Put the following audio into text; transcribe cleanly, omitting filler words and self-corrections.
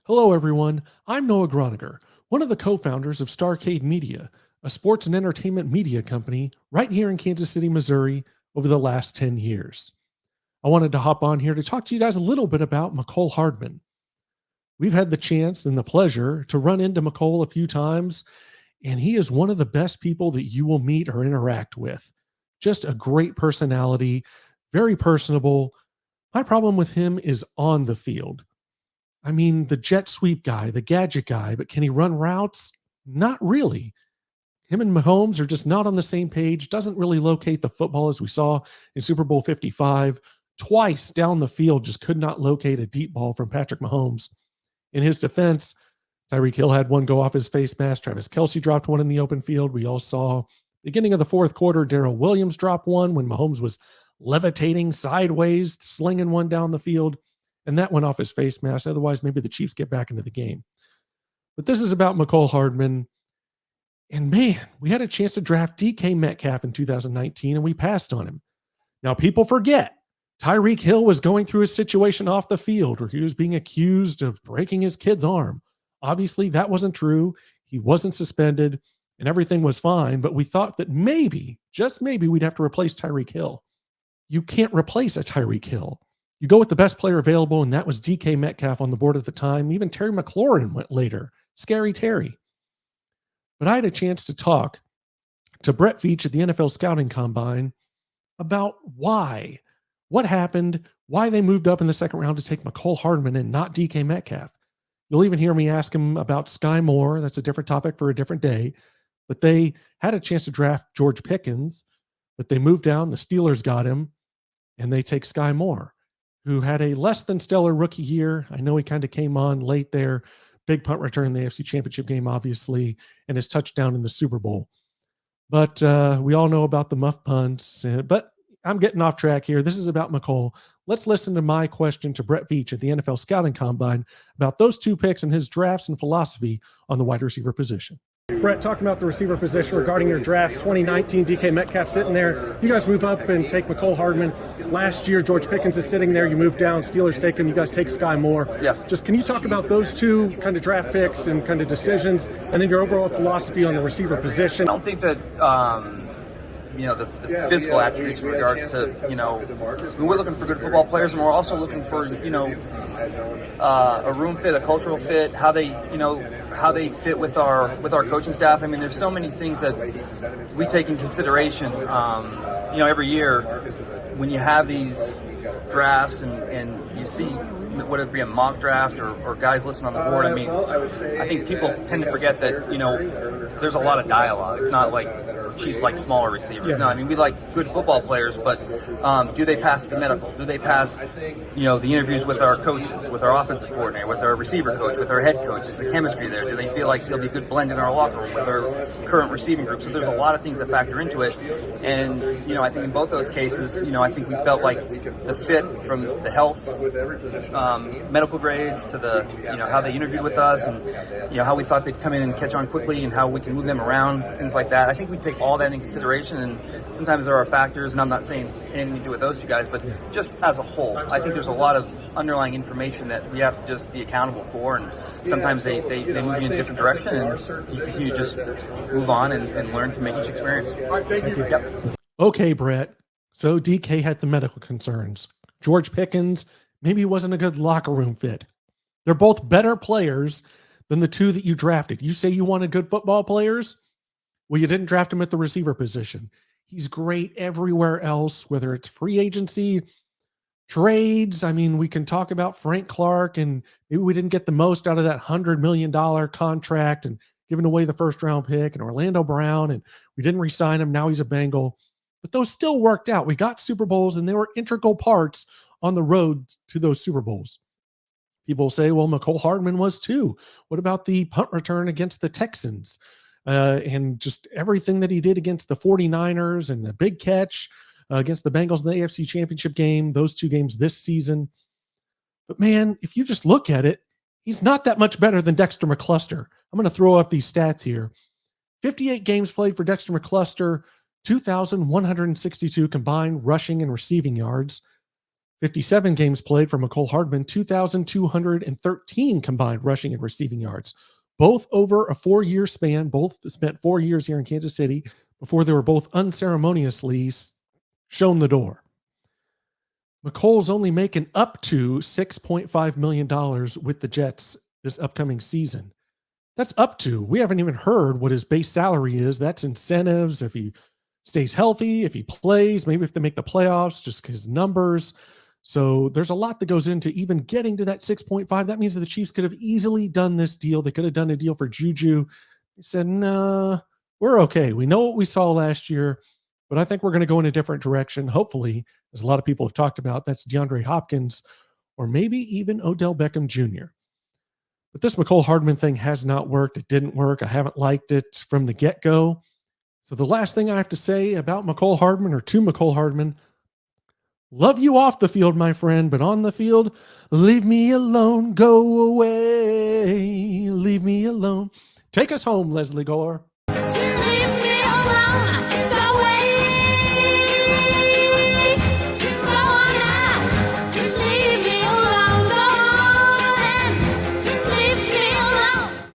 Hello, everyone. I'm Noah Gronniger, one of the co-founders of Starcade Media, a sports and entertainment media company right here in Kansas City, Missouri, over the last 10 years. I wanted to hop on here to talk to you guys a little bit about Mecole Hardman. We've had the chance and the pleasure to run into Mecole a few times, and he is one of the best people that you will meet or interact with. Just a great personality, very personable. My problem with him is on the field. I mean, the jet sweep guy, the gadget guy, but can he run routes? Not really. Him and Mahomes are just not on the same page, doesn't really locate the football as we saw in Super Bowl 55. Twice down the field, just could not locate a deep ball from Patrick Mahomes. In his defense, Tyreek Hill had one go off his face mask. Travis Kelce dropped one in the open field. We all saw beginning of the fourth quarter, Darrell Williams dropped one when Mahomes was levitating sideways, slinging one down the field. And that went off his face mask. Otherwise, maybe the Chiefs get back into the game. But this is about Mecole Hardman. And man, we had a chance to draft DK Metcalf in 2019, and we passed on him. Now, people forget Tyreek Hill was going through a situation off the field where he was being accused of breaking his kid's arm. Obviously, that wasn't true. He wasn't suspended, and everything was fine. But we thought that maybe, just maybe, we'd have to replace Tyreek Hill. You can't replace a Tyreek Hill. You go with the best player available, and that was DK Metcalf on the board at the time. Even Terry McLaurin went later. Scary Terry. But I had a chance to talk to Brett Veach at the NFL Scouting Combine about why, what happened, why they moved up in the second round to take Mecole Hardman and not DK Metcalf. You'll even hear me ask him about Sky Moore. That's a different topic for a different day. But they had a chance to draft George Pickens, but they moved down. The Steelers got him, and they take Sky Moore, who had a less than stellar rookie year. I know he kind of came on late there. Big punt return in the AFC Championship game, obviously, and his touchdown in the Super Bowl. But we all know about the muff punts. But I'm getting off track here. This is about Mecole. Let's listen to my question to Brett Veach at the NFL Scouting Combine about those two picks and his drafts and philosophy on the wide receiver position. Brett, talking about the receiver position regarding your drafts, 2019, DK Metcalf sitting there. You guys move up and take Mecole Hardman. Last year, George Pickens is sitting there. You move down. Steelers take him. You guys take Sky Moore. Yeah. Just can you talk about those two kind of draft picks and kind of decisions, and then your overall philosophy on the receiver position? I don't think that, the physical attributes in regards to, we're looking for good football players, and we're also looking for, a room fit, a cultural fit, how they fit with our coaching staff. I mean, there's so many things that we take in consideration, every year when you have these drafts and you see whether it be a mock draft or guys listed on the board. I mean, I think people tend to forget that, there's a lot of dialogue. It's not like Chiefs like smaller receivers. Yeah. No, I mean, we like good football players, but do they pass the medical? Do they pass, the interviews with our coaches, with our offensive coordinator, with our receiver coach, with our head coach? Is the chemistry there? Do they feel like they'll be a good blend in our locker room with our current receiving group? So there's a lot of things that factor into it. And, I think in both those cases, I think we felt like the fit from the health, medical grades to the, how they interviewed with us and, how we thought they'd come in and catch on quickly and how we can move them around, things like that. I think we take all that in consideration, and sometimes there are factors, and I'm not saying anything to do with those two guys, but just as a whole, I think there's a lot of underlying information that we have to just be accountable for, and sometimes they move you in a different direction, and you continue to just move on and learn from each experience. Thank you. Yep. Okay, Brett. So DK had some medical concerns. George Pickens, maybe he wasn't a good locker room fit. They're both better players than the two that you drafted. You say you wanted good football players? Well, you didn't draft him at the receiver position. He's great everywhere else, whether it's free agency, trades. I mean, we can talk about Frank Clark, and maybe we didn't get the most out of that $100 million contract and giving away the first round pick, and Orlando Brown, and we didn't re-sign him. Now he's a Bengal. But those still worked out. We got Super Bowls, and they were integral parts on the road to those Super Bowls. People say, well, Mecole Hardman was too. What about the punt return against the Texans? And just everything that he did against the 49ers and the big catch against the Bengals in the AFC Championship game, those two games this season. But man, if you just look at it, he's not that much better than Dexter McCluster. I'm going to throw up these stats here. 58 games played for Dexter McCluster, 2,162 combined rushing and receiving yards. 57 games played for Mecole Hardman, 2,213 combined rushing and receiving yards, both over a 4-year span. Both spent 4 years here in Kansas City before they were both unceremoniously shown the door. Mecole's only making up to $6.5 million with the Jets this upcoming season. That's up to. We haven't even heard what his base salary is. That's incentives. If he stays healthy, if he plays, maybe if they make the playoffs, just his numbers. So there's a lot that goes into even getting to that 6.5. That means that the Chiefs could have easily done this deal. They could have done a deal for Juju. They said, nah, we're okay. We know what we saw last year, but I think we're going to go in a different direction. Hopefully, as a lot of people have talked about, that's DeAndre Hopkins or maybe even Odell Beckham Jr. But this Mecole Hardman thing has not worked. It didn't work. I haven't liked it from the get-go. So the last thing I have to say about Mecole Hardman or to Mecole Hardman, love you off the field, my friend, but on the field, leave me alone. Go away. Leave me alone. Take us home, Leslie Gore.